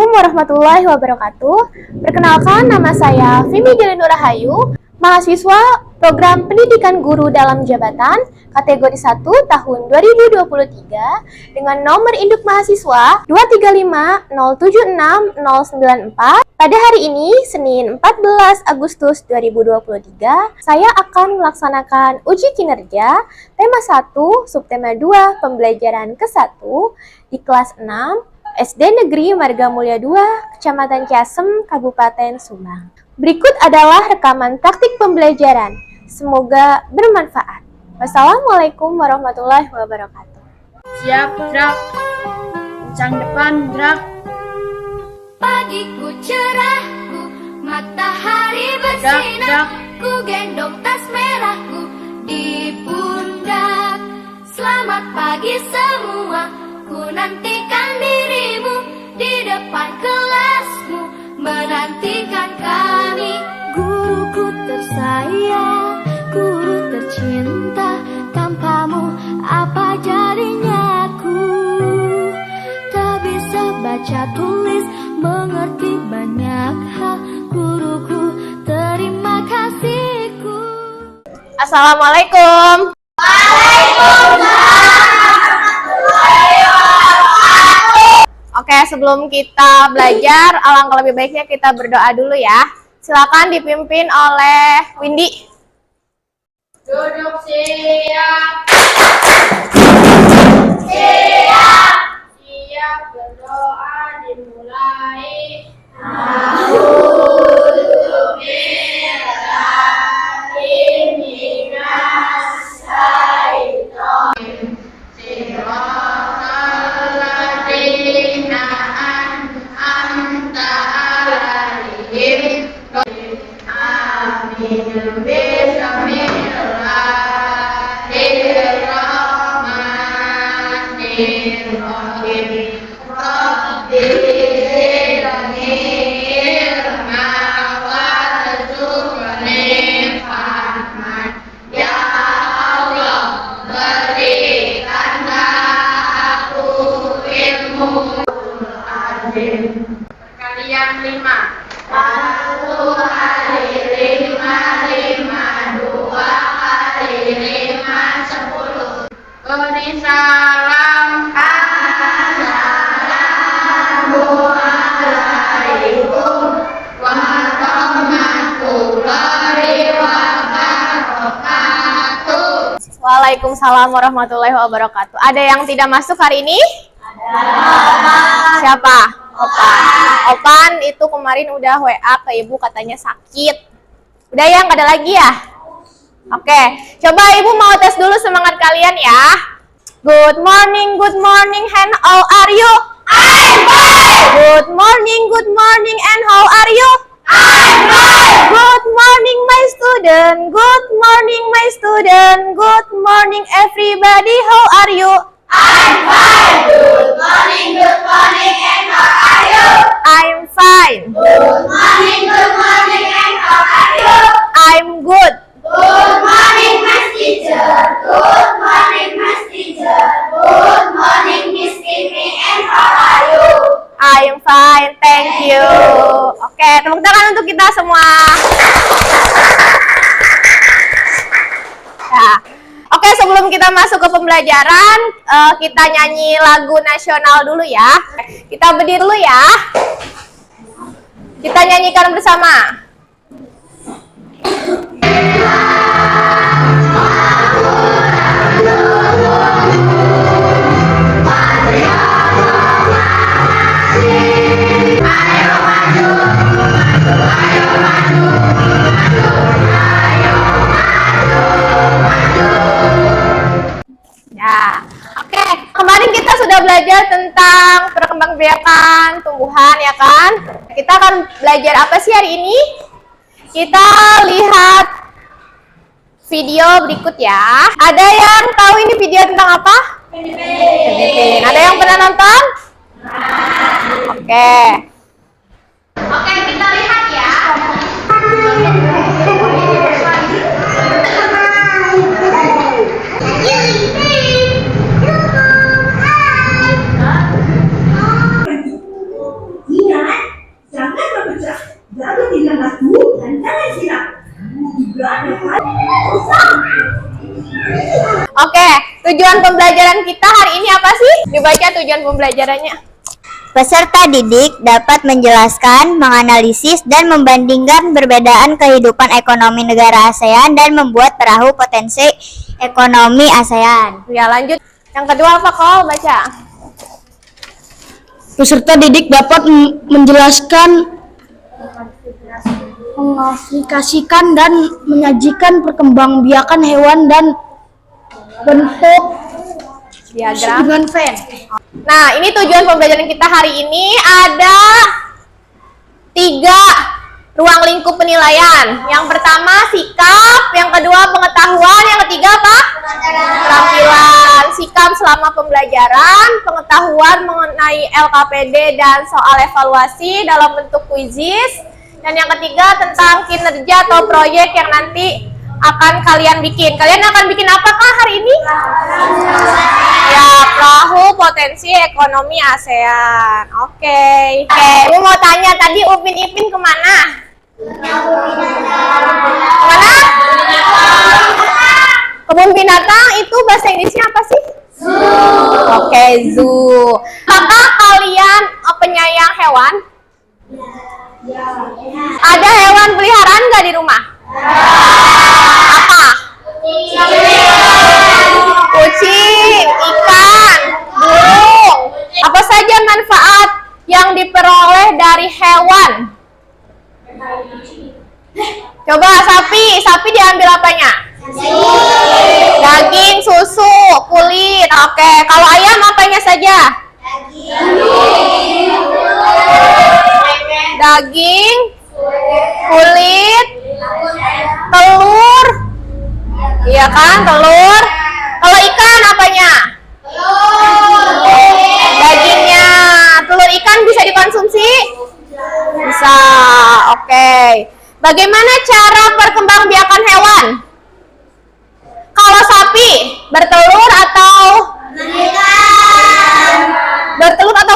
Assalamualaikum warahmatullahi wabarakatuh. Perkenalkan, nama saya Vimi Jelinur Rahayu, mahasiswa Program Pendidikan Guru dalam Jabatan kategori 1 tahun 2023 dengan nomor induk mahasiswa 235076094. Pada hari ini, Senin 14 Agustus 2023, saya akan melaksanakan uji kinerja tema 1, subtema 2, pembelajaran ke-1 di kelas 6 SD Negeri Marga Mulia 2, Kecamatan Ciasem, Kabupaten Subang. Berikut adalah rekaman praktik pembelajaran. Semoga bermanfaat. Wassalamualaikum warahmatullahi wabarakatuh. Siap, gerak. Kencang depan, gerak. Pagiku cerahku, matahari bersinar, ku gendong tas merahku di pundak. Selamat pagi semua, ku nantikan dirimu di depan kelasmu, menantikan kami. Guruku tersayang, guru tercinta, tanpamu apa jadinya aku? Tak bisa baca tulis, mengerti banyak hal, guruku terima kasihku. Assalamualaikum. Oke, sebelum kita belajar, alangkah lebih baiknya kita berdoa dulu ya. Silakan dipimpin oleh Windy. Duduk siap. Siap berdoa dimulai. Kalian 5. 1 kali 5, 2 kali 5, 10. Beri salam. Assalamualaikum warahmatullahi wabarakatuh. Waalaikumsalam warahmatullahi wabarakatuh. Ada yang tidak masuk hari ini? Siapa? Opan itu kemarin udah WA ke ibu katanya sakit. Udah ya, nggak ada lagi ya? Oke, coba ibu mau tes dulu semangat kalian ya. Good morning, and how are you? I'm fine. Good morning, and how are you? I'm fine. Good morning, my student. Good morning, my student. Good morning, everybody. How are you? I'm fine. Good morning, and how are you? I'm fine. Good morning, and how are you? I'm good. Good morning, Miss Teacher. Good morning, Miss Teacher. Good morning, Miss Kimi, and how are you? I'm fine, thank you. Oke, tepuk tangan untuk kita semua. Ya. Oke, sebelum kita masuk ke pembelajaran, kita nyanyi lagu nasional dulu ya. Kita berdiri dulu ya. Kita nyanyikan bersama. Ya, oke. Kemarin kita sudah belajar tentang perkembangbiakan tumbuhan, ya kan? Kita akan belajar apa sih hari ini? Kita lihat video berikut ya. Ada yang tahu ini video tentang apa? Pendidikan. Ada yang pernah nonton? Oke. Oke, kita lihat ya. Iya. tidak batu dan jangan silap. Juga ada Oke, tujuan pembelajaran kita hari ini apa sih? Dibaca tujuan pembelajarannya. Peserta didik dapat menjelaskan, menganalisis, dan membandingkan perbedaan kehidupan ekonomi negara ASEAN dan membuat perahu potensi ekonomi ASEAN. Ya, lanjut. Yang kedua apa, Kol? Baca. Peserta didik dapat menjelaskan, mengaplikasikan, dan menyajikan perkembangbiakan hewan dan bentuk Diagram. dengan Venn. Nah, ini tujuan pembelajaran kita hari ini ada 3 ruang lingkup penilaian. Yang pertama sikap, yang kedua pengetahuan, yang ketiga apa? Keterampilan. Sikap selama pembelajaran, pengetahuan mengenai LKPD dan soal evaluasi dalam bentuk kuisis, dan yang ketiga tentang kinerja atau proyek yang nanti akan kalian bikin. Kalian akan bikin apakah hari ini? Ya, perahu potensi ekonomi ASEAN. Oke. Aku mau tanya tadi Upin Ipin kemana? Kemana? Kebun binatang itu bahasa Inggrisnya apa sih? Zoo. Oke, zoo. Apakah kalian penyayang hewan? Ada hewan peliharaan nggak di rumah? Apa? Kucing, ikan, burung. Apa saja manfaat yang diperoleh dari hewan? Coba sapi diambil apanya? Daging, susu, kulit. Oke, kalau ayam apanya saja? Daging, kulit, telur. Iya kan, telur. Kalau ikan apanya? Dagingnya. Telur ikan bisa dikonsumsi? Bisa. Oke. Bagaimana cara perkembangbiakan hewan? Kalau sapi bertelur atau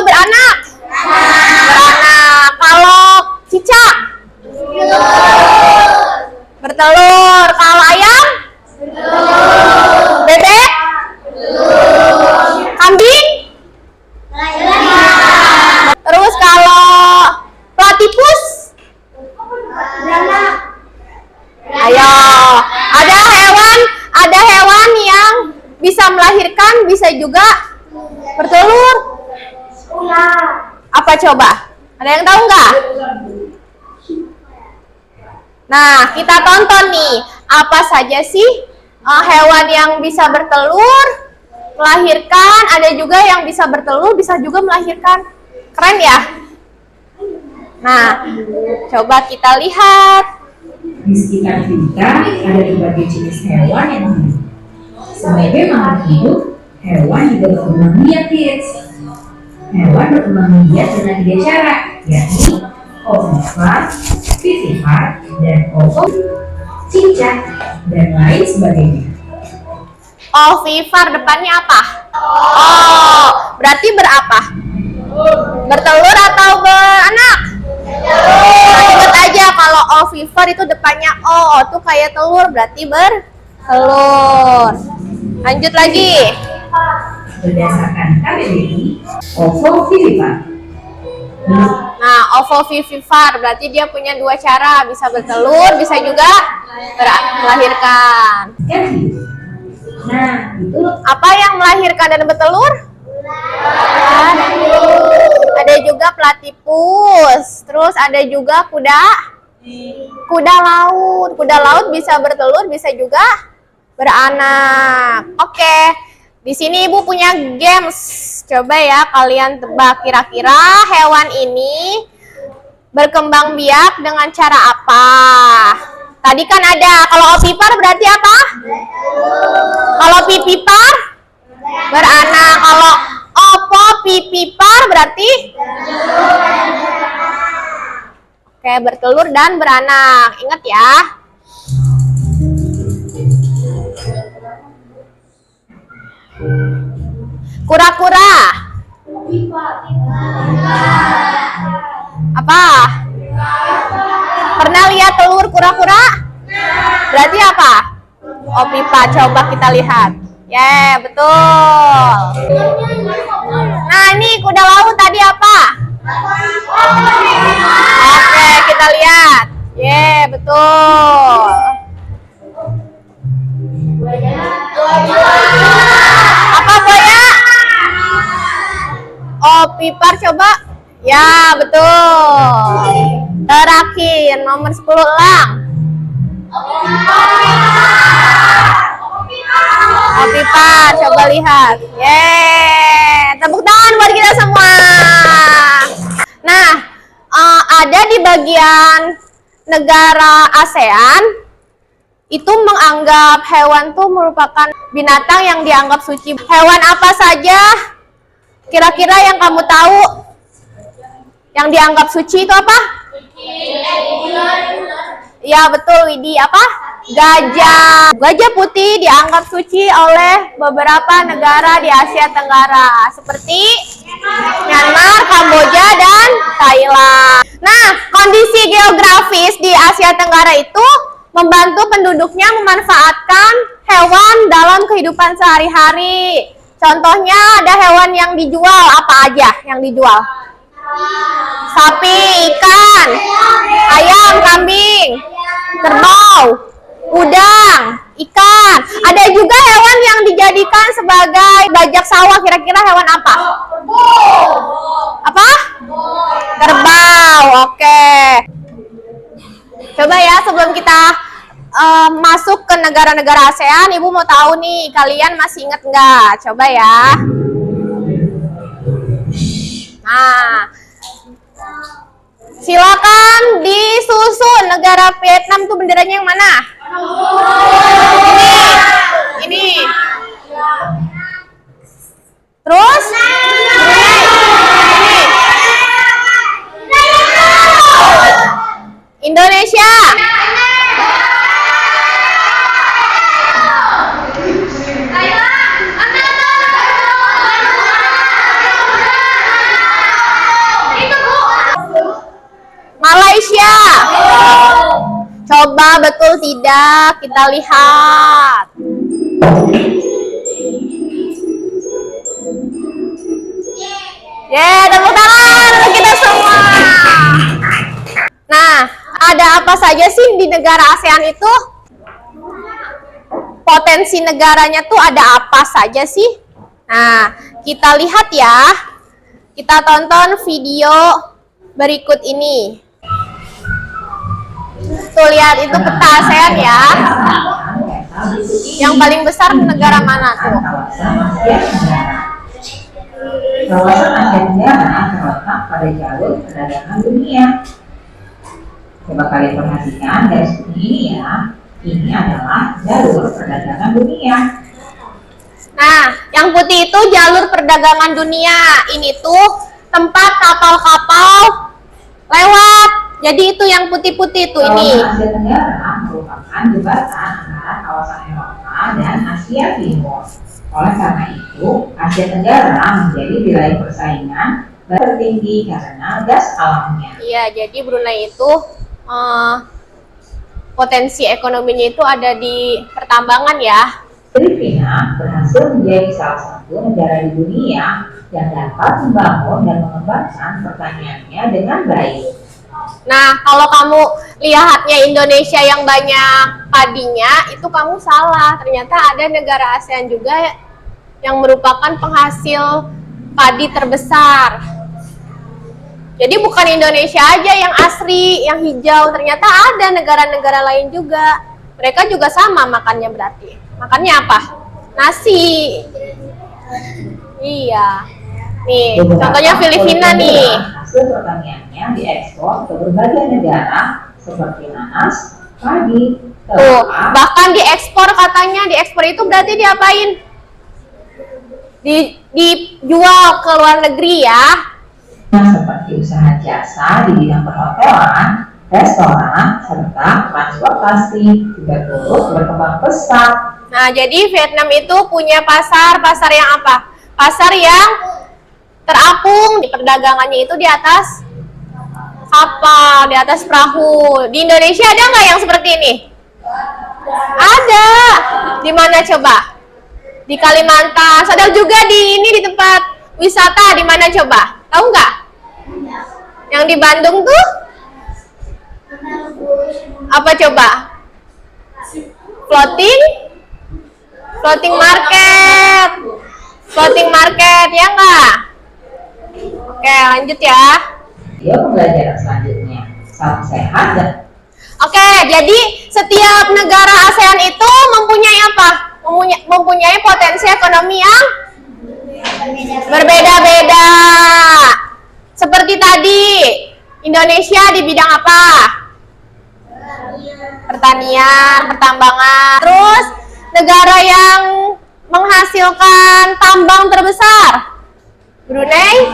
beranak? Beranak. Kalau cicak? Bertelur. Kalau ayam? Bebek? Kambing? Terus kalau platypus? Ayo, ada hewan yang bisa melahirkan, bisa juga bertelur. Apa coba? Ada yang tahu nggak? Nah, kita tonton nih, apa saja sih hewan yang bisa bertelur, melahirkan, ada juga yang bisa bertelur, bisa juga melahirkan. Keren ya? Nah, coba kita lihat. Di sekitar kita ada berbagai jenis hewan yang hidup. Sebagai makhluk hidup, hewan juga berkembang biak, kids. Hewan berkembang biak dengan 3 cara, yakni ovipar, vivipar, dan cicak, dan lain sebagainya. Ovipar depannya apa? Oh, berarti berapa? Bertelur atau beranak? Nah, ingat aja kalau ovipar itu depannya O, tuh kayak telur, berarti bertelur. Lanjut lagi. Berdasarkan KBBI, ovovivipar. Nah, ovovivipar berarti dia punya 2 cara, bisa bertelur, bisa juga melahirkan. Nah, itu Apa yang melahirkan dan bertelur? Ada juga platypus. Terus ada juga kuda laut. Kuda laut bisa bertelur, bisa juga beranak. Oke. Di sini Ibu punya games. Coba ya kalian tebak kira-kira hewan ini berkembang biak dengan cara apa? Tadi kan ada, kalau ovipar berarti apa? Kalau pipipar beranak. Kalau ovopipipar berarti oke, bertelur dan beranak. Ingat ya. Kura-kura. Apa? Pernah lihat telur kura-kura? Berarti apa? Pipa. Coba kita lihat. Betul. Nah, ini kuda laut tadi apa? Oke, kita lihat. Betul. Apa buaya? Pipar coba. Betul. Terakhir nomor 10 lang. Pipar, coba lihat. Tepuk tangan buat kita semua. Nah, ada di bagian negara ASEAN itu menganggap hewan tuh merupakan binatang yang dianggap suci. Hewan apa saja kira-kira yang kamu tahu yang dianggap suci itu apa? Ya betul, Widi. Apa? Gajah. Gajah putih dianggap suci oleh beberapa negara di Asia Tenggara seperti Myanmar, Kamboja, dan Thailand. Nah, kondisi geografis di Asia Tenggara itu membantu penduduknya memanfaatkan hewan dalam kehidupan sehari-hari. Contohnya ada hewan yang dijual, apa aja yang dijual? Sapi, ikan, ayam, kambing, kerbau, udang, ikan. Ada juga hewan yang dijadikan sebagai bajak sawah. Kira-kira hewan apa? Apa? Kerbau. Oke. Coba ya, sebelum kita masuk ke negara-negara ASEAN, Ibu mau tahu nih, kalian masih ingat nggak? Coba ya. Nah, silakan disusun. Negara Vietnam tuh benderanya yang mana? Ini. Terus? Indonesia. Malaysia. Coba betul tidak? Kita lihat. Tepuk tangan untuk kita semua. Nah, ada apa saja sih di negara ASEAN itu? Potensi negaranya tuh ada apa saja sih? Nah, kita lihat ya. Kita tonton video berikut ini. Tuh lihat, itu peta ASEAN ya. Yang paling besar negara mana tuh? Kawasan Asia Tenggara terletak pada jalur perdagangan dunia. Coba kalian perhatikan garis kuning ini ya. Ini adalah jalur perdagangan dunia. Nah, yang putih itu jalur perdagangan dunia. Ini tuh tempat kapal-kapal lewat. Jadi itu yang putih-putih tuh ini. Kawasan Asia Tenggara merupakan jembatan antara kawasan Eropa dan Asia Timur. Oleh karena itu, Asia Tenggara menjadi wilayah persaingan tertinggi karena gas alamnya. Iya, jadi Brunei itu potensi ekonominya itu ada di pertambangan ya. Filipina berhasil menjadi salah satu negara di dunia yang dapat membangun dan mengembangkan pertaniannya dengan baik. Nah, kalau kamu lihatnya Indonesia yang banyak padinya, itu kamu salah. Ternyata ada negara ASEAN juga yang merupakan penghasil padi terbesar. Jadi bukan Indonesia aja yang asri, yang hijau. Ternyata ada negara-negara lain juga. Mereka juga sama makannya berarti. Makannya apa? Nasi. Iya. Nih, contohnya Filipina nih. Hasil pertaniannya diekspor ke berbagai negara seperti nanas, padi, Tuh, kelapa. bahkan diekspor katanya, diekspor itu berarti diapain? Dijual ke luar negeri ya. Seperti usaha jasa di bidang perhotelan, restoran, serta transportasi juga turut berkembang pesat. Nah, jadi Vietnam itu punya pasar yang apa? Pasar yang terapung, di perdagangannya itu di atas kapal. di atas perahu. Di Indonesia ada nggak yang seperti ini? Ada. Di mana coba? Di Kalimantan. Ada juga di tempat wisata. Di mana coba? Tahu nggak? Yang di Bandung tuh? Apa coba? Floating market. Floating market, ya nggak? Oke, lanjut ya. Yuk pembelajaran selanjutnya. Salam sehat dan Oke, jadi setiap negara ASEAN itu mempunyai apa? Mempunyai potensi ekonomi yang berbeda-beda. Seperti tadi, Indonesia di bidang apa? Pertanian, pertambangan. Terus, negara yang menghasilkan tambang terbesar? Brunei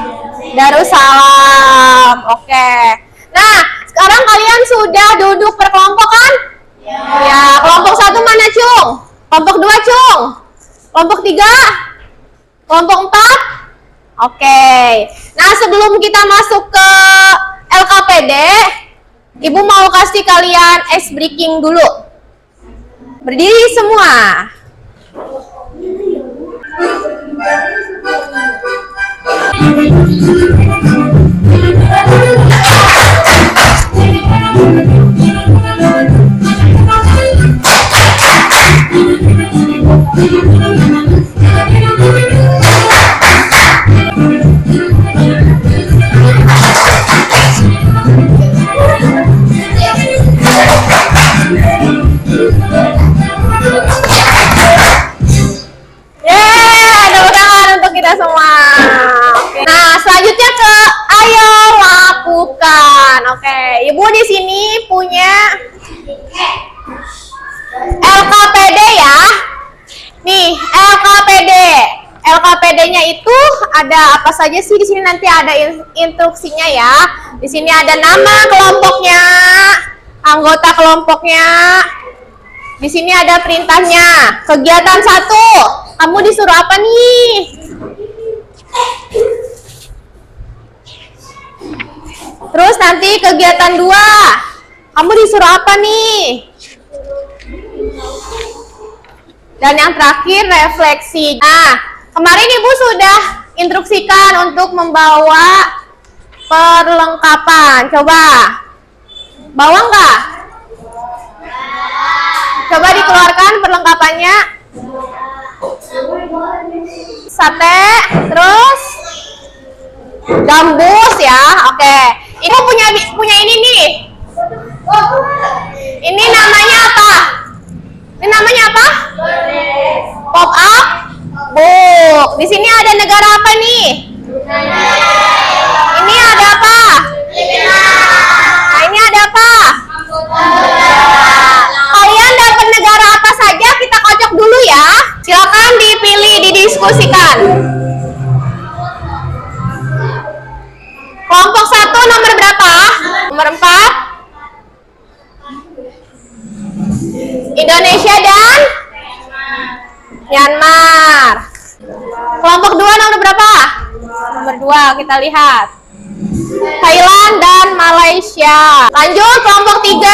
Darussalam. Oke. Nah, sekarang kalian sudah duduk per kelompok kan? Ya, kelompok 1 mana, Cung? Kelompok 2, Cung? Kelompok 3? Kelompok 4? Oke. Nah, sebelum kita masuk ke LKPD, Ibu mau kasih kalian ice breaking dulu. Berdiri semua. Tepuk tangan untuk kita semua. Oke. Nah, selanjutnya ke ayo lakukan. Oke, Ibu di sini punya LKPD ya. Nih, LKPD. LKPD-nya itu ada apa saja sih di sini, nanti ada instruksinya ya. Di sini ada nama kelompoknya, anggota kelompoknya. Di sini ada perintahnya. Kegiatan 1, kamu disuruh apa nih? Terus nanti kegiatan 2, kamu disuruh apa nih? Dan yang terakhir refleksi. Nah, kemarin Ibu sudah instruksikan untuk membawa perlengkapan. Coba, bawa nggak? Coba dikeluarkan perlengkapannya. Sate, terus gambus ya. Oke. Ibu punya ini nih. Ini namanya apa? Ini namanya apa? Pop up book. Di sini ada negara apa nih? Ini ada apa? Nah, ini ada apa? Kalian dapat negara apa saja? Kita kocok dulu ya. Silakan dipilih, didiskusikan. Kelompok 1 nomor berapa? Nomor 4. Indonesia dan Myanmar. Kelompok 2 nomor berapa? Nomor 2, kita lihat. Thailand dan Malaysia. Lanjut, kelompok 3.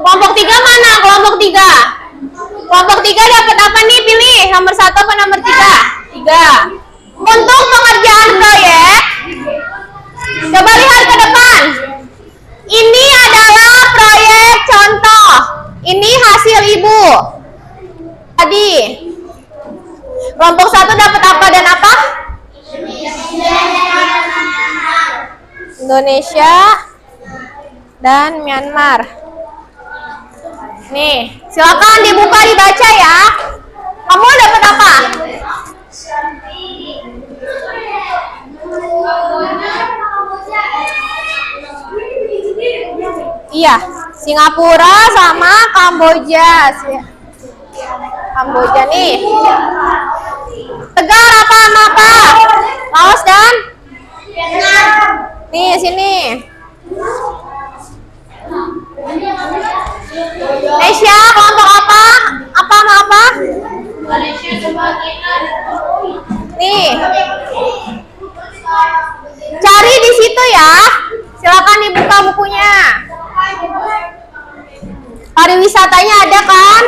Kelompok 3 mana? Kelompok 3. Kelompok 3 dapat apa nih? Pilih nomor 1 apa nomor 3? 3. Untuk pengerjaan proyek, coba lihat ke depan. Ini adalah proyek contoh. Ini hasil Ibu. Tadi kelompok 1 dapat apa dan apa? Indonesia dan Myanmar. Nih, silakan dibuka, dibaca ya. Kamu dapat apa? Iya, Singapura sama Kamboja. Kamboja nih. Tegar apa sama apa? Laos dan? Nih, sini. Asia, kelompok apa? Apa sama apa? Nih. Cari di situ ya. Silakan dibuka. Pariwisatanya ada kan?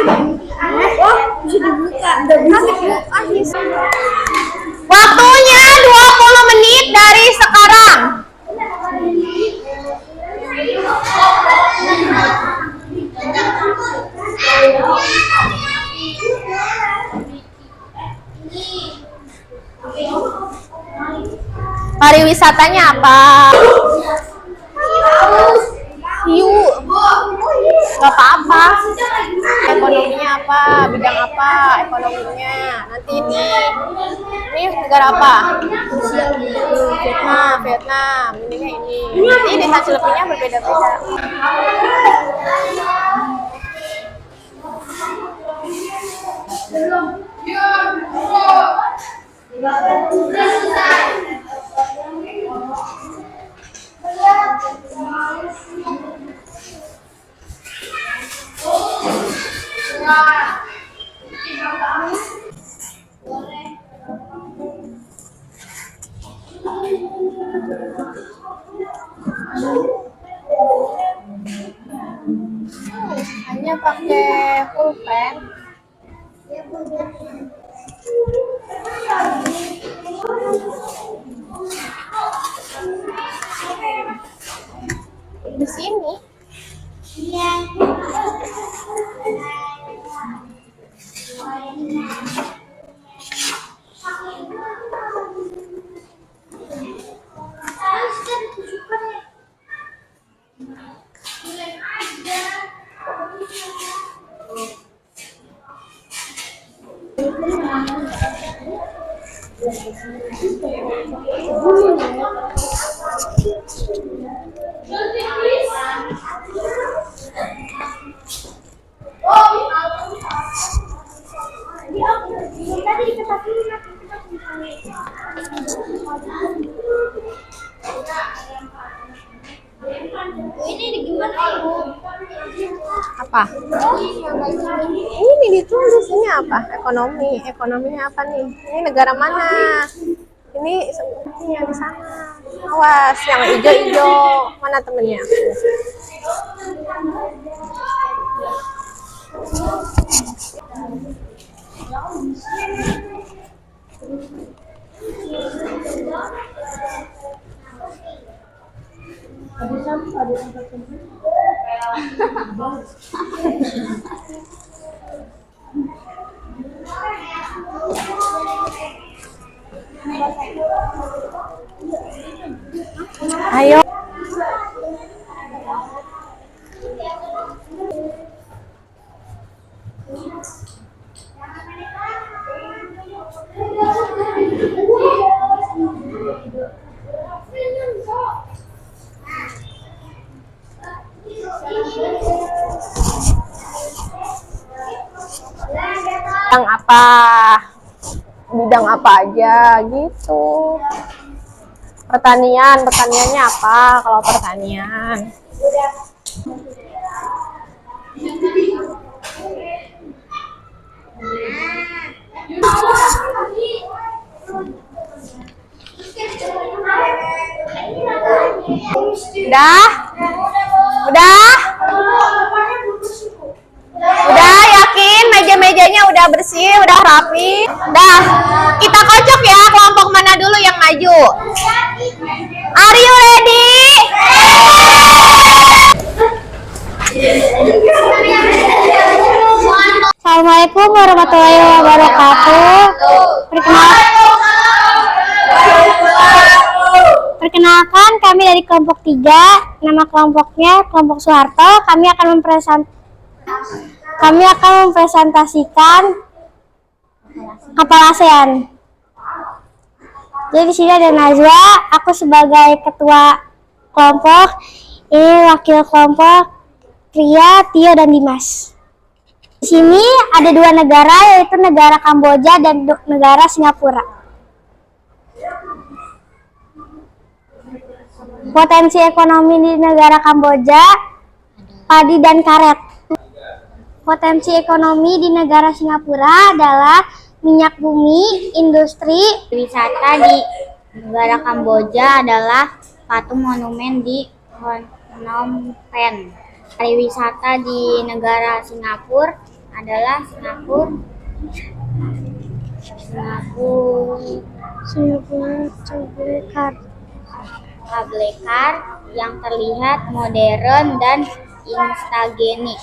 Waktunya 20 menit dari sekarang. Pariwisatanya apa? Yuk, gak apa-apa. Ekonominya apa? Bidang apa? Ekonominya. Nanti ini negara apa? Vietnam. Ininya ini. Nanti instansi lebihnya berbeda-beda. Hanya pakai pulpen. Di sini. Apa? Ini ditulis ini apa? Ekonomi. Ekonominya apa nih? Ini negara mana? Ini yang di sana. Awas, yang hijau-hijau. Mana temennya? Ayo. Bidang apa? Bidang apa aja gitu. Pertaniannya apa kalau pertanian? Udah? Udah? Udah yakin meja-mejanya udah bersih, udah rapi? Dah, kita kocok ya kelompok mana dulu yang maju. Are you ready? Assalamualaikum warahmatullahi wabarakatuh. Perkenalkan, kami dari kelompok 3. Nama kelompoknya kelompok Soeharto. Kami akan mempresentasikan kapal ASEAN. Jadi di sini ada Najwa, aku sebagai ketua kelompok. Ini wakil kelompok Pria, Tio, dan Dimas. Di sini ada 2 negara, yaitu negara Kamboja dan negara Singapura. Potensi ekonomi di negara Kamboja, padi dan karet. Potensi ekonomi di negara Singapura adalah minyak bumi, industri. Wisata di negara Kamboja adalah patung monumen di Phnom Penh. Pariwisata di negara Singapura adalah Cable car yang terlihat modern dan instagenik.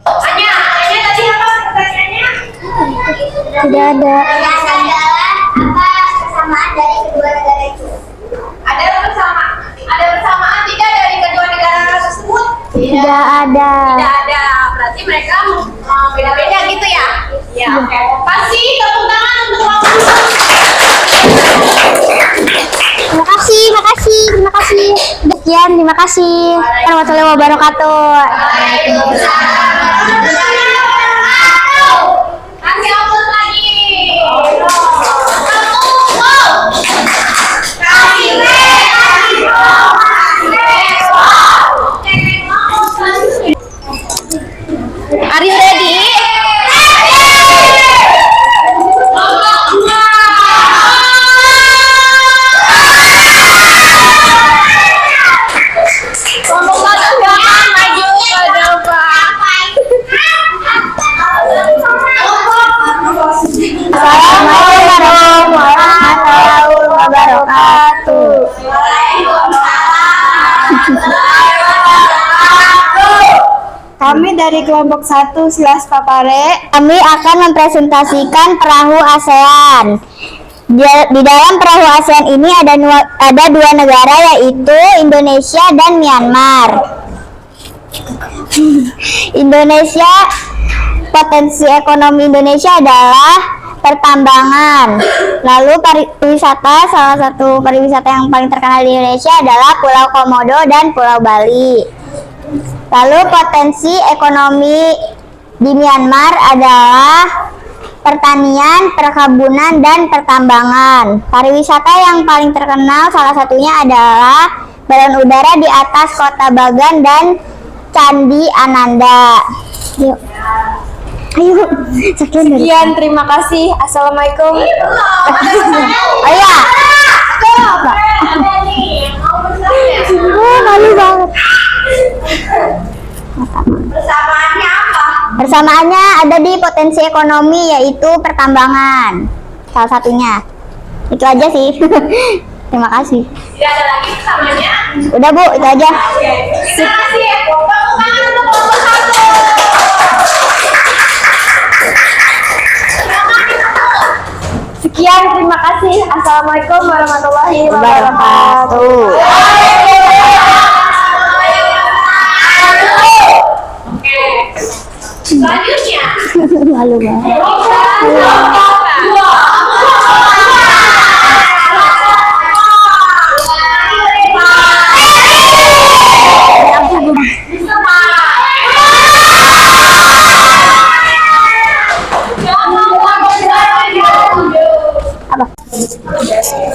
Anya tadi apa pertanyaannya? Tidak ada. Apa kesamaan dari kedua negara itu? Ada persamaan tidak dari kedua negara tersebut? Tidak ada. Tidak ada. Berarti mereka beda-beda gitu ya? Iya. Oke. Kasih tepuk tangan untuk lawan. Terima kasih. Sekian, terima kasih. Warahmatullahi wabarakatuh. Kasih aplaus lagi. Are you ready? Kelompok satu silakan maju ke depan. Assalamualaikum warahmatullahi wabarakatuh. Kami dari kelompok 1 Silas Papare. Kami akan mempresentasikan perahu ASEAN. Di dalam perahu ASEAN ini ada dua negara, yaitu Indonesia dan Myanmar. Potensi ekonomi Indonesia adalah pertambangan. Lalu pariwisata, salah satu pariwisata yang paling terkenal di Indonesia adalah Pulau Komodo dan Pulau Bali. Lalu potensi ekonomi di Myanmar adalah pertanian, perkebunan, dan pertambangan. Pariwisata yang paling terkenal salah satunya adalah balon udara di atas kota Bagan dan Candi Ananda. Yuk. Ayo, sekian, terima kasih. Assalamualaikum. Oh iya. Malu banget. Persamaannya apa? Persamaannya ada di potensi ekonomi, yaitu pertambangan. Salah satunya. Itu aja sih. Terima kasih. Tidak ada lagi persamanya. Udah Bu, itu aja. Terima kasih. Tepuk tangan untuk kelompok satu. Sekian, terima kasih. Assalamualaikum warahmatullahi wabarakatuh. Oke. Selanjutnya. Malu banget.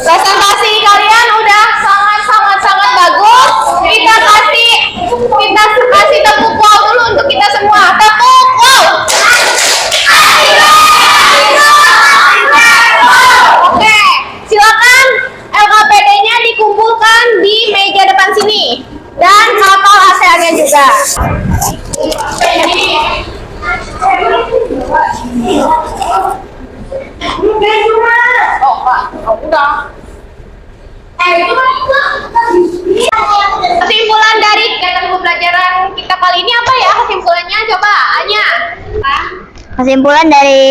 Presentasi kalian udah sangat bagus. Kita kasih tepuk wow dulu untuk kita semua. Tepuk wow. Oke, silakan LKPD-nya dikumpulkan di meja depan sini dan kapal ASEAN-nya juga. Kesimpulan dari kegiatan pembelajaran kita kali ini apa ya? Kesimpulannya coba Anya. Kesimpulan dari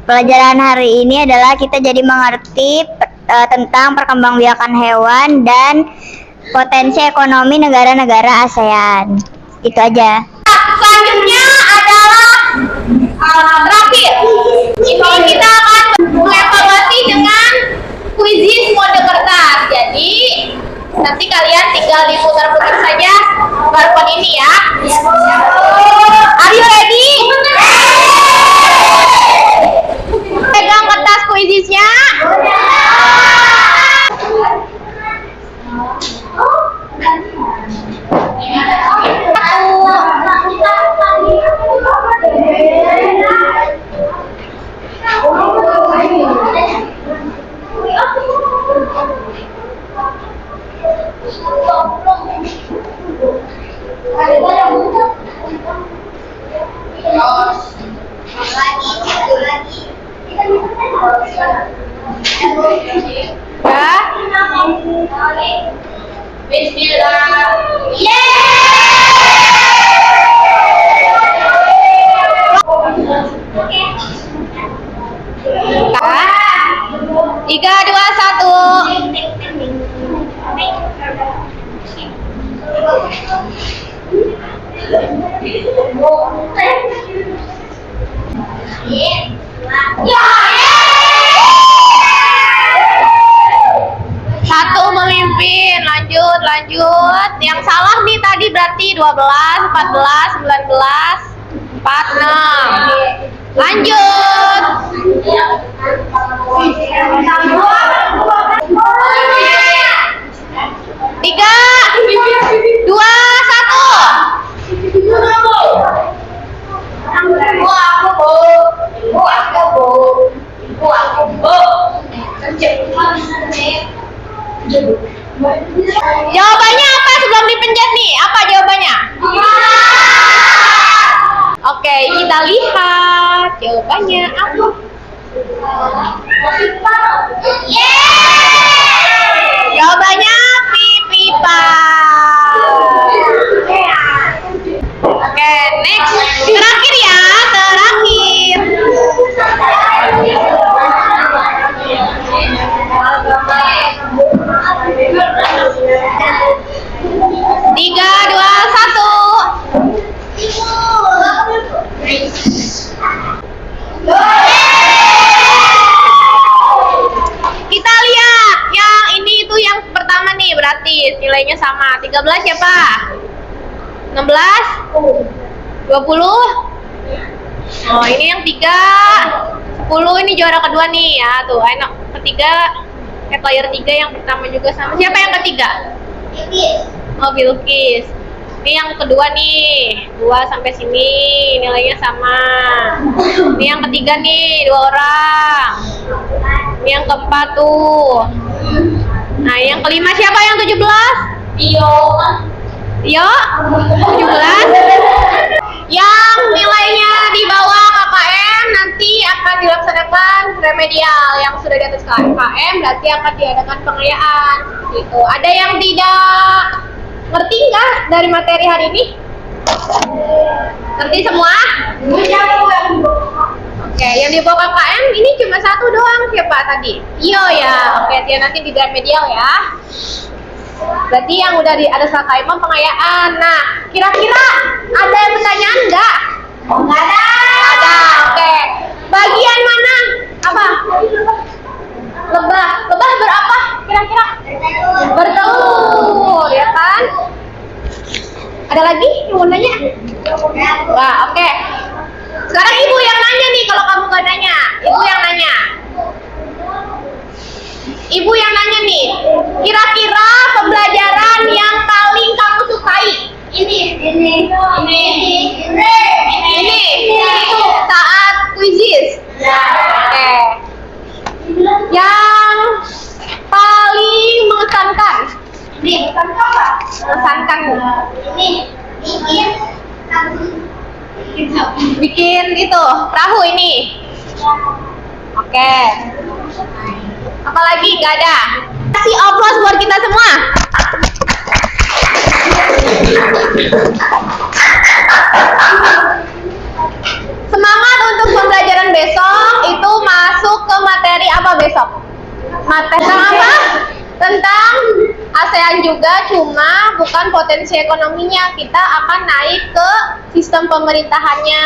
pelajaran hari ini adalah kita jadi mengerti tentang perkembangbiakan hewan dan potensi ekonomi negara-negara ASEAN. Itu aja. Selanjutnya adalah terakhir. Ini kita akan mengevaluasi dengan kuisis mode kertas. Jadi nanti kalian tinggal diputar-putar saja barcode ini ya. Are you ready? Pegang kertas kuisisnya. Satu memimpin, lanjut. Yang salah nih tadi berarti 12, 14, 19, 46. Lanjut. Tiga, dua, satu. Jawabannya apa sebelum dipencet nih? Apa jawabannya? Oke, kita lihat jawabannya apa. Jawabannya pipa. Oke, next. Terakhir ya, terakhir. Tiga, dua, satu. Kita lihat yang ini itu yang pertama nih, berarti nilainya sama. 13 siapa? 16? 20? Oh, ini yang 3. 10 ini juara kedua nih ya. Tuh, enak. Ketiga, player 3 yang pertama juga sama. Siapa yang ketiga? Oh, Bilkis. Ini yang kedua nih, 2 sampai sini nilainya sama. Ini yang ketiga nih, 2 orang. Ini yang keempat tuh. Nah, yang kelima siapa yang 17? Tio, 17. Yang nilainya di bawah KKM nanti akan dilaksanakan remedial. Yang sudah di atas KKM berarti akan diadakan pengayaan. Gitu. Ada yang tidak ngerti nggak dari materi hari ini? Ngerti semua? Oke, yang di bawah KKM ini cuma satu doang. Siapa tadi? Iyo ya. Oke, dia nanti di remedial ya. Berarti yang udah di atas KKM pengayaan. Nah, kira-kira ada yang pertanyaan nggak? Nggak ada. Ada. Oke. Bagian mana? Apa? Lebah. Lebah berapa? Kira-kira? Bertelur, ya kan? Ada lagi yang mau nanya? Wah, oke. Sekarang ibu yang nanya nih, kalau kamu nggak nanya. Ibu yang nanya. Ibu yang nanya nih, kira-kira pembelajaran yang paling kamu sukai? Ini. Saat quizzes. Oke. Yang paling mengesankan? Mengesankan. Bikin itu perahu ini. Oke. Apalagi nggak ada. Kasih aplaus buat kita semua. Semangat untuk pembelajaran besok. Itu masuk ke materi apa besok? Materi apa? Tentang ASEAN juga, cuma bukan potensi ekonominya. Kita akan naik ke sistem pemerintahannya.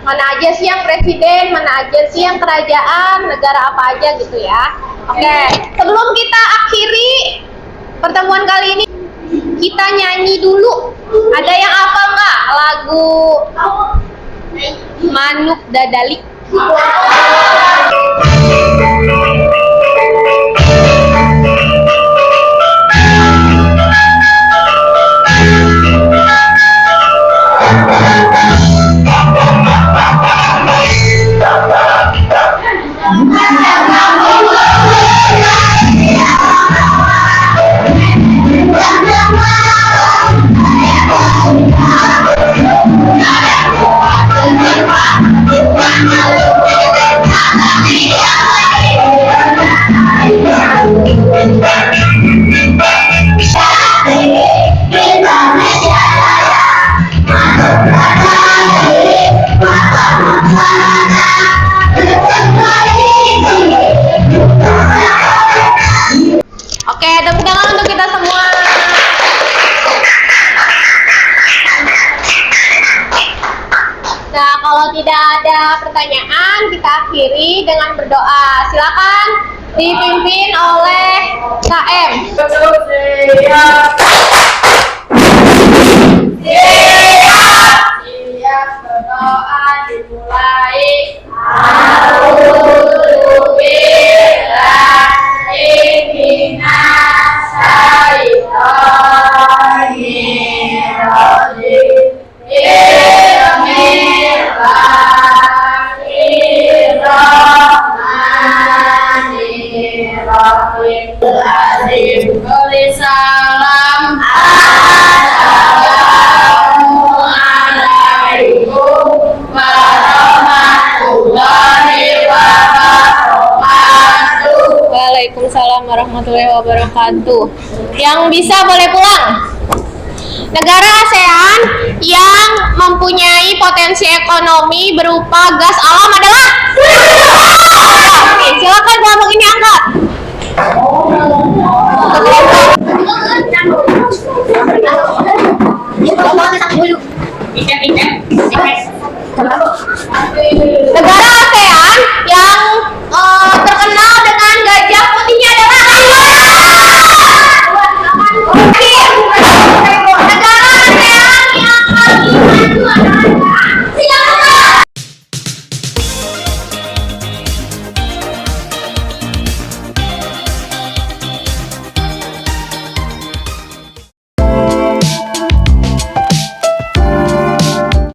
Mana aja sih yang presiden, mana aja sih yang kerajaan, negara apa aja gitu ya. Oke, sebelum kita akhiri pertemuan kali ini, kita nyanyi dulu. Ada yang hafal nggak lagu Manuk Dadali? tidak ada pertanyaan, kita akhiri dengan berdoa. Silakan dipimpin oleh KM. Siap, berdoa dimulai. Salam. Assalamualaikum warahmatullahi wabarakatuh. Waalaikumsalam warahmatullahi wabarakatuh. Yang bisa boleh pulang. Negara ASEAN yang mempunyai potensi ekonomi berupa gas alam adalah? Oke, silakan kelompok ini angkat.